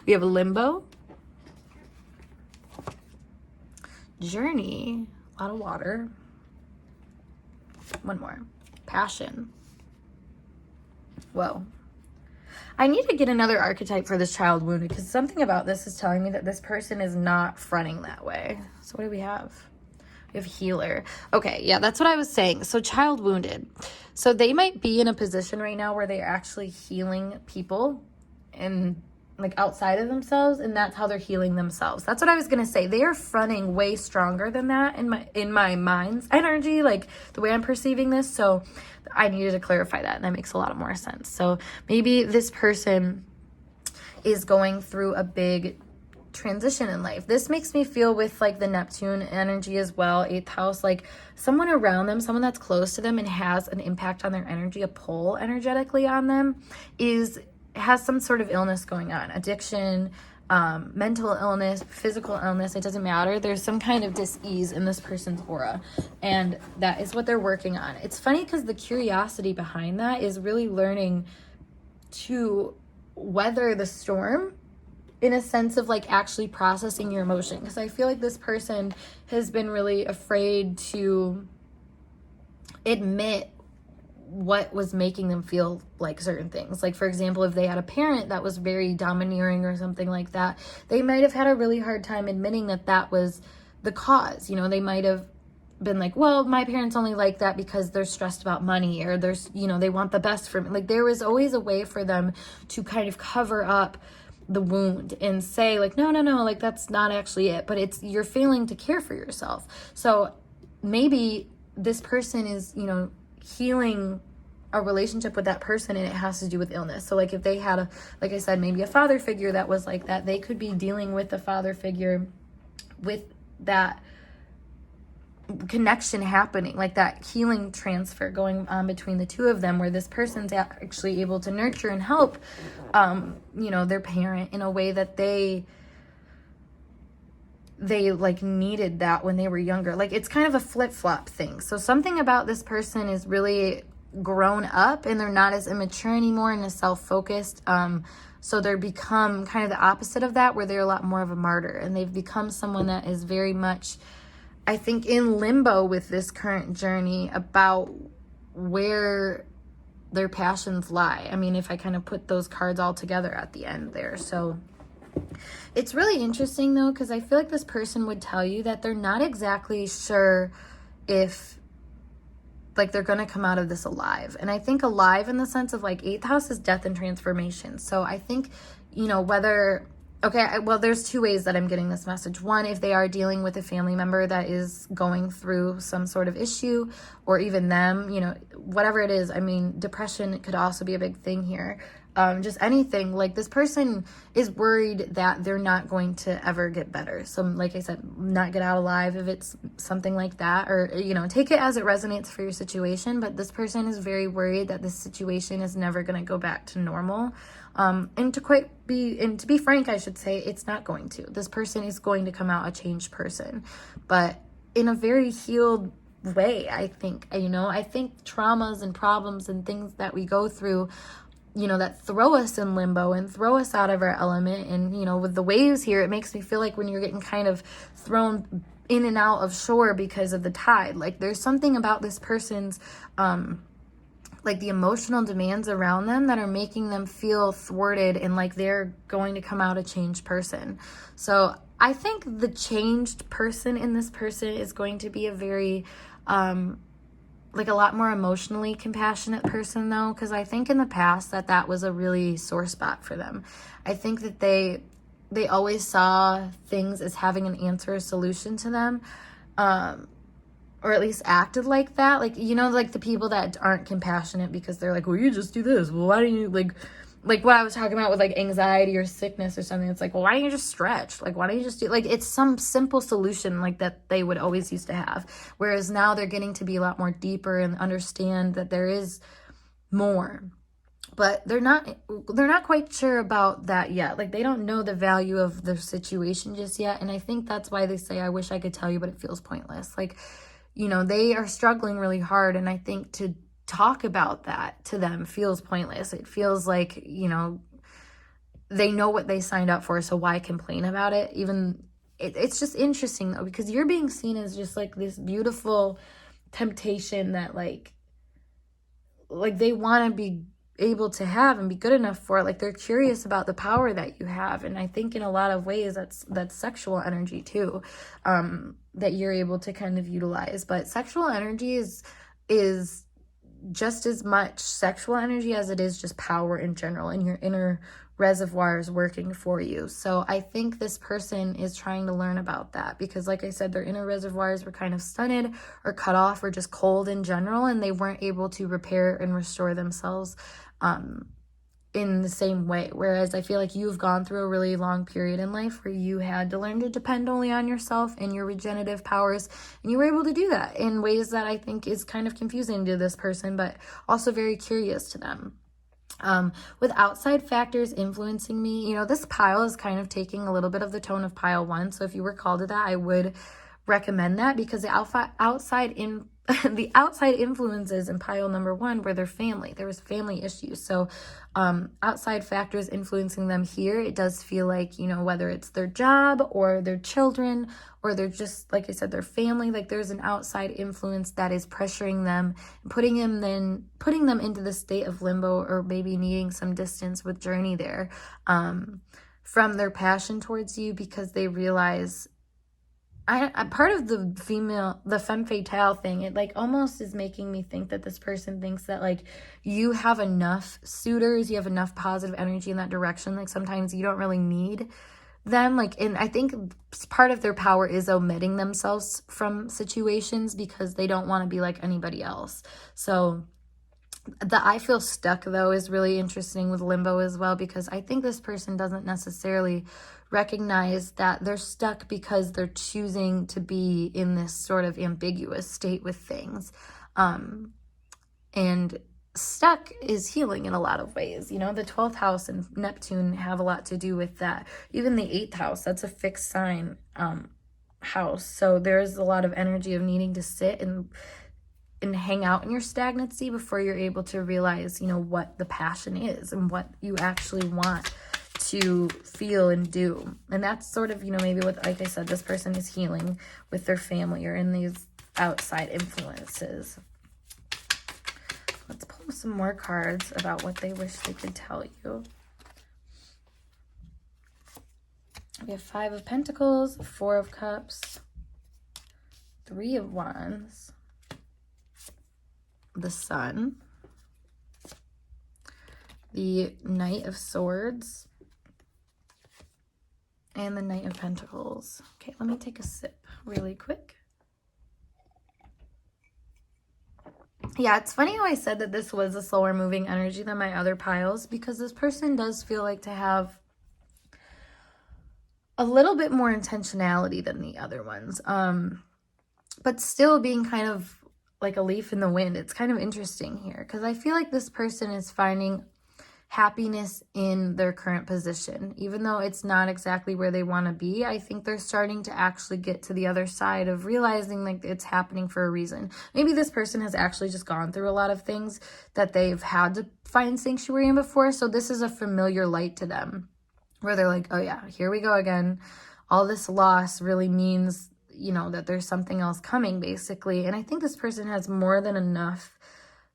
we have a Limbo, Journey, a lot of water. One more. Passion. Whoa. I need to get another archetype for this child wounded, because something about this is telling me that this person is not fronting that way. So what do we have? We have healer. Okay, yeah, that's what I was saying. So child wounded. So they might be in a position right now where they're actually healing people and like outside of themselves, and that's how they're healing themselves. That's what I was gonna say. They are fronting way stronger than that in my mind's energy, like the way I'm perceiving this. So I needed to clarify that, and that makes a lot more sense. So maybe this person is going through a big transition in life. This makes me feel with like the Neptune energy as well, 8th house, like someone around them, someone that's close to them and has an impact on their energy, a pull energetically on them, has some sort of illness going on, addiction, mental illness, physical illness, it doesn't matter. There's some kind of dis-ease in this person's aura, and that is what they're working on. It's funny because the curiosity behind that is really learning to weather the storm in a sense of like actually processing your emotion, because I feel like this person has been really afraid to admit what was making them feel like certain things. Like, for example, if they had a parent that was very domineering or something like that, they might have had a really hard time admitting that that was the cause. You know, they might have been like, well, my parents only like that because they're stressed about money, or there's, you know, they want the best for me. Like, there was always a way for them to kind of cover up the wound and say like, no, like that's not actually it, but it's, you're failing to care for yourself. So maybe this person is, you know, healing a relationship with that person, and it has to do with illness. So like if they had like I said, maybe a father figure that was like that, they could be dealing with the father figure with that connection happening, like that healing transfer going on between the two of them, where this person's actually able to nurture and help you know, their parent in a way that they like needed that when they were younger. Like, it's kind of a flip-flop thing. So something about this person is really grown up, and they're not as immature anymore and as self-focused. So they're become kind of the opposite of that, where they're a lot more of a martyr, and they've become someone that is very much, I think, in limbo with this current journey about where their passions lie. I mean, if I kind of put those cards all together at the end there. So it's really interesting though, because I feel like this person would tell you that they're not exactly sure if like they're going to come out of this alive. And I think alive in the sense of like 8th house is death and transformation. So I think, you know, whether, okay, well, there's 2 ways that I'm getting this message. One, if they are dealing with a family member that is going through some sort of issue, or even them, you know, whatever it is. I mean, depression could also be a big thing here. just anything. Like, this person is worried that they're not going to ever get better. So like I said, not get out alive if it's something like that, or, you know, take it as it resonates for your situation. But this person is very worried that this situation is never going to go back to normal. And to be frank, I should say, it's not going to. This person is going to come out a changed person, but in a very healed way, I think. You know, I think traumas and problems and things that we go through, you know, that throw us in limbo and throw us out of our element. And, you know, with the waves here, it makes me feel like when you're getting kind of thrown in and out of shore because of the tide, like there's something about this person's, like the emotional demands around them that are making them feel thwarted and like they're going to come out a changed person. So I think the changed person in this person is going to be a very, like a lot more emotionally compassionate person, though, because I think in the past that was a really sore spot for them. I think that they always saw things as having an answer or solution to them, or at least acted like that. Like, you know, like the people that aren't compassionate because they're like, well, you just do this. Well, why don't you, like what I was talking about with like anxiety or sickness or something. It's like, well, why don't you just stretch? Like, why don't you just do, like, it's some simple solution like that they would always used to have. Whereas now they're getting to be a lot more deeper and understand that there is more. But they're not quite sure about that yet. Like, they don't know the value of their situation just yet. And I think that's why they say, I wish I could tell you, but it feels pointless. Like, you know, they are struggling really hard. And I think to talk about that to them feels pointless. It feels like, you know, they know what they signed up for, so why complain about it? It's just interesting, though, because you're being seen as just like this beautiful temptation that like they want to be able to have and be good enough for. Like, they're curious about the power that you have. And I think in a lot of ways that's sexual energy too, that you're able to kind of utilize. But sexual energy is just as much sexual energy as it is just power in general, and your inner reservoirs working for you. So I think this person is trying to learn about that, because like I said, their inner reservoirs were kind of stunted or cut off or just cold in general, and they weren't able to repair and restore themselves in the same way. Whereas I feel like you've gone through a really long period in life where you had to learn to depend only on yourself and your regenerative powers, and you were able to do that in ways that I think is kind of confusing to this person, but also very curious to them. With outside factors influencing me, you know, this pile is kind of taking a little bit of the tone of pile 1. So if you were called to that, I would recommend that, because the outside influences in pile number 1 were their family. There was family issues. So outside factors influencing them here, it does feel like, you know, whether it's their job or their children, or they're just, like I said, their family, like there's an outside influence that is pressuring them, putting them into the state of limbo, or maybe needing some distance with journey there from their passion towards you, because they realize I part of the femme fatale thing, it like almost is making me think that this person thinks that like you have enough suitors, you have enough positive energy in that direction. Like sometimes you don't really need them. Like, and I think part of their power is omitting themselves from situations because they don't want to be like anybody else. So the I feel stuck, though, is really interesting with limbo as well, because I think this person doesn't necessarily recognize that they're stuck because they're choosing to be in this sort of ambiguous state with things. And stuck is healing in a lot of ways. You know, the 12th house and Neptune have a lot to do with that. Even the 8th house, that's a fixed sign house. So there's a lot of energy of needing to sit and hang out in your stagnancy before you're able to realize, you know, what the passion is and what you actually want to feel and do. And that's sort of, you know, maybe what, like I said, this person is healing with their family or in these outside influences. Let's pull some more cards about what they wish they could tell you. We have 5 of Pentacles, 4 of Cups, 3 of Wands, the Sun, the Knight of Swords, and the Knight of Pentacles. Okay, let me take a sip really quick. Yeah, it's funny how I said that this was a slower moving energy than my other piles, because this person does feel like to have a little bit more intentionality than the other ones. But still being kind of like a leaf in the wind. It's kind of interesting here because I feel like this person is finding happiness in their current position. Even though it's not exactly where they want to be, I think they're starting to actually get to the other side of realizing like it's happening for a reason. Maybe this person has actually just gone through a lot of things that they've had to find sanctuary in before. So this is a familiar light to them where they're like, oh yeah, here we go again. All this loss really means, you know, that there's something else coming, basically. And I think this person has more than enough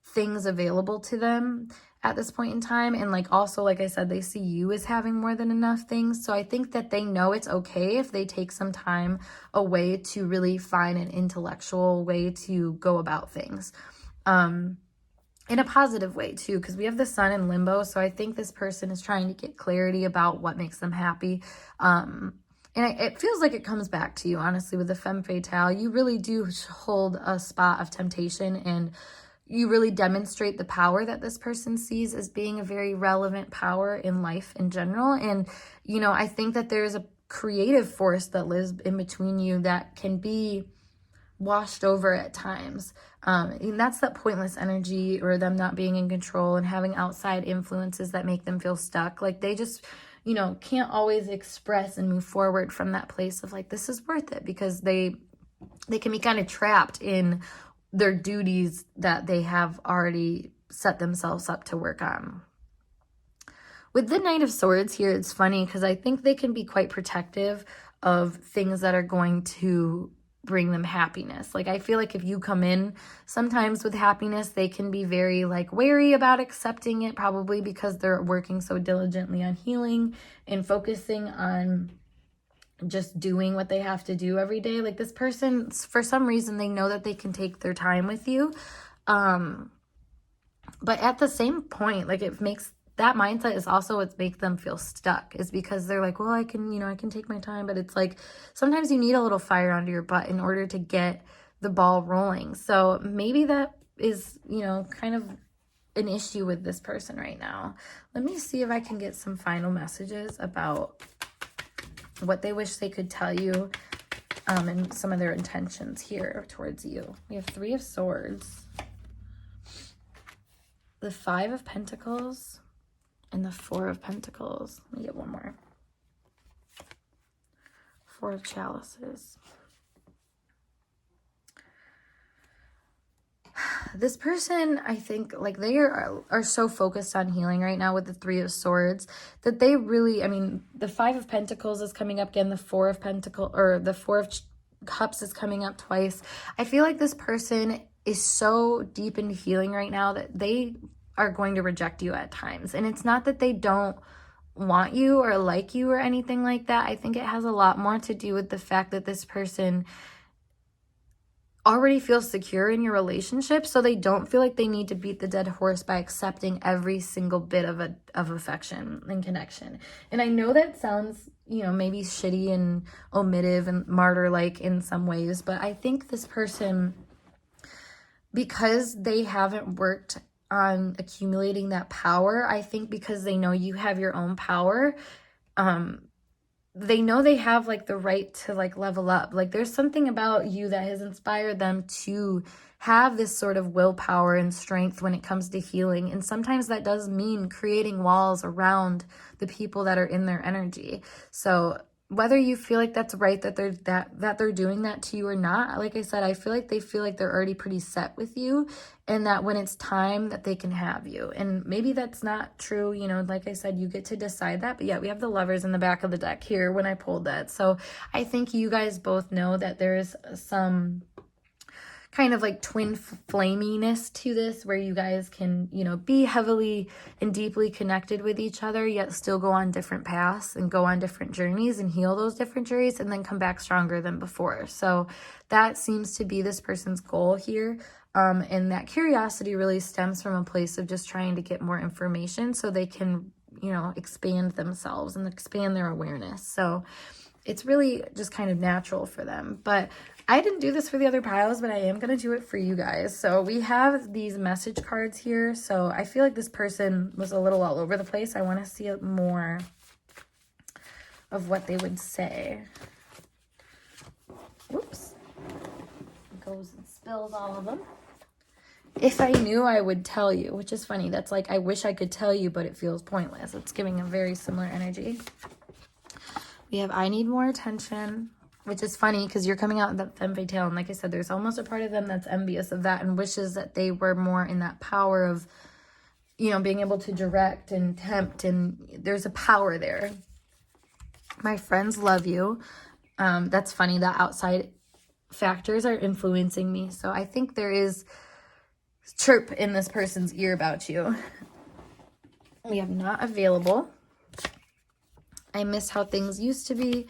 things available to them at this point in time. And like, also, like I said, they see you as having more than enough things. So I think that they know it's okay if they take some time away to really find an intellectual way to go about things. In a positive way too, because we have the sun in limbo. So I think this person is trying to get clarity about what makes them happy. And it feels like it comes back to you, honestly, with the femme fatale. You really do hold a spot of temptation, and you really demonstrate the power that this person sees as being a very relevant power in life in general. And, you know, I think that there's a creative force that lives in between you that can be washed over at times. And that's that pointless energy, or them not being in control and having outside influences that make them feel stuck. Like they just, you know, can't always express and move forward from that place of like, this is worth it, because they can be kind of trapped in their duties that they have already set themselves up to work on. With the Knight of Swords here, it's funny because I think they can be quite protective of things that are going to bring them happiness. Like I feel like if you come in sometimes with happiness, they can be very like wary about accepting it, probably because they're working so diligently on healing and focusing on just doing what they have to do every day. Like this person, for some reason, they know that they can take their time with you. But at the same point, like it makes that mindset is also what makes them feel stuck, is because they're like, well, I can take my time. But it's like, sometimes you need a little fire under your butt in order to get the ball rolling. So maybe that is, you know, kind of an issue with this person right now. Let me see if I can get some final messages about what they wish they could tell you, and some of their intentions here towards you. We have 3 of Swords, the 5 of Pentacles, and the 4 of Pentacles. Let me get one more. 4 of Chalices. This person, I think, like they are so focused on healing right now with the 3 of Swords that they really, I mean, the 5 of Pentacles is coming up again, the 4 of Pentacles, or the 4 of Cups is coming up twice. I feel like this person is so deep into healing right now that they are going to reject you at times. And it's not that they don't want you or like you or anything like that. I think it has a lot more to do with the fact that this person already feels secure in your relationship, so they don't feel like they need to beat the dead horse by accepting every single bit of affection and connection. And I know that sounds, you know, maybe shitty and omissive and martyr-like in some ways, but I think this person, because they haven't worked on accumulating that power, I think because they know you have your own power, they know they have like the right to like level up. Like there's something about you that has inspired them to have this sort of willpower and strength when it comes to healing. And sometimes that does mean creating walls around the people that are in their energy. So whether you feel like that's right, that they're doing that to you or not, like I said, I feel like they feel like they're already pretty set with you, and that when it's time that they can have you. And maybe that's not true, you know, like I said, you get to decide that. But yeah, we have the Lovers in the back of the deck here when I pulled that. So I think you guys both know that there's some kind of like twin flaminess to this, where you guys can, you know, be heavily and deeply connected with each other, yet still go on different paths and go on different journeys and heal those different journeys and then come back stronger than before. So that seems to be this person's goal here. And that curiosity really stems from a place of just trying to get more information so they can, you know, expand themselves and expand their awareness. So it's really just kind of natural for them. But I didn't do this for the other piles, but I am going to do it for you guys. So we have these message cards here. So I feel like this person was a little all over the place. I want to see more of what they would say. Whoops. It goes and spills all of them. If I knew, I would tell you, which is funny. That's like, I wish I could tell you, but it feels pointless. It's giving a very similar energy. We have I need more attention, which is funny because you're coming out in that femme fatale. And like I said, there's almost a part of them that's envious of that and wishes that they were more in that power of, you know, being able to direct and tempt. And there's a power there. My friends love you. That's funny that outside factors are influencing me. So I think there is chirp in this person's ear about you. We have not available. I miss how things used to be,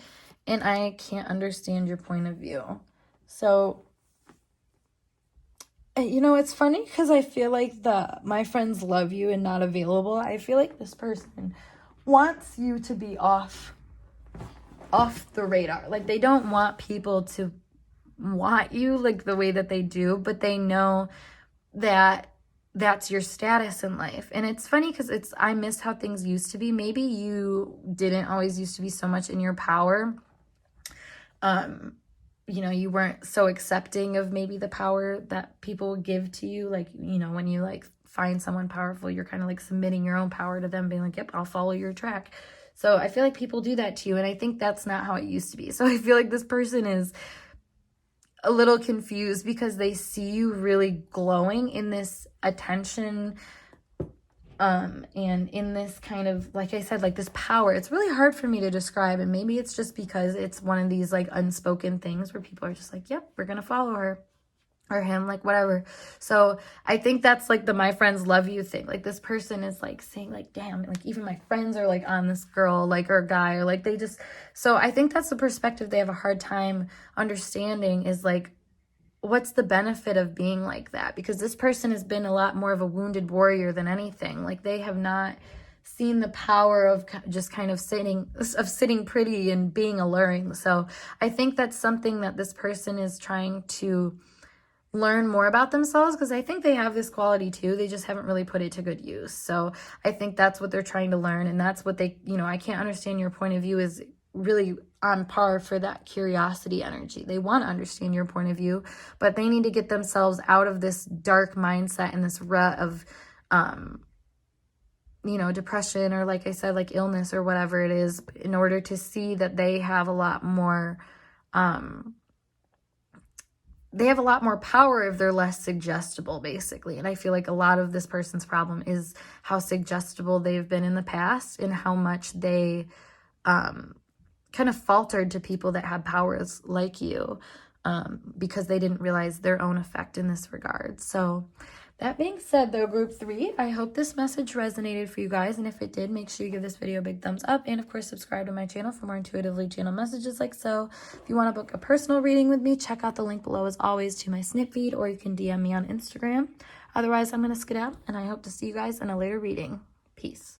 and I can't understand your point of view. So, you know, it's funny because I feel like my friends love you and not available. I feel like this person wants you to be off the radar. Like, they don't want people to want you like the way that they do, but they know that that's your status in life. And it's funny because I miss how things used to be. Maybe you didn't always used to be so much in your power. You know, you weren't so accepting of maybe the power that people give to you. Like, you know, when you like find someone powerful, you're kind of like submitting your own power to them, being like, yep, I'll follow your track. So I feel like people do that to you. And I think that's not how it used to be. So I feel like this person is a little confused because they see you really glowing in this attention and in this kind of, like I said, like this power. It's really hard for me to describe, and maybe it's just because it's one of these like unspoken things where people are just like, yep, we're gonna follow her or him, like whatever. So I think that's like the my friends love you thing. Like this person is like saying like, damn, like even my friends are like on this girl, like, or guy, or like they just, so I think that's the perspective they have a hard time understanding is like, what's the benefit of being like that? Because this person has been a lot more of a wounded warrior than anything. Like they have not seen the power of just kind of sitting pretty and being alluring. So I think that's something that this person is trying to learn more about themselves, because I think they have this quality too. They just haven't really put it to good use. So I think that's what they're trying to learn. And that's what they, you know, I can't understand your point of view is really on par for that curiosity energy. They want to understand your point of view, but they need to get themselves out of this dark mindset and this rut of, you know, depression or like I said, like illness or whatever it is, in order to see that they have a lot more, they have a lot more power if they're less suggestible, basically. And I feel like a lot of this person's problem is how suggestible they've been in the past and how much they kind of faltered to people that had powers like you because they didn't realize their own effect in this regard. So that being said, though, group 3, I hope this message resonated for you guys. And if it did, make sure you give this video a big thumbs up. And of course, subscribe to my channel for more intuitively channeled messages like so. If you want to book a personal reading with me, check out the link below as always to my snip feed, or you can DM me on Instagram. Otherwise, I'm going to skedaddle, and I hope to see you guys in a later reading. Peace.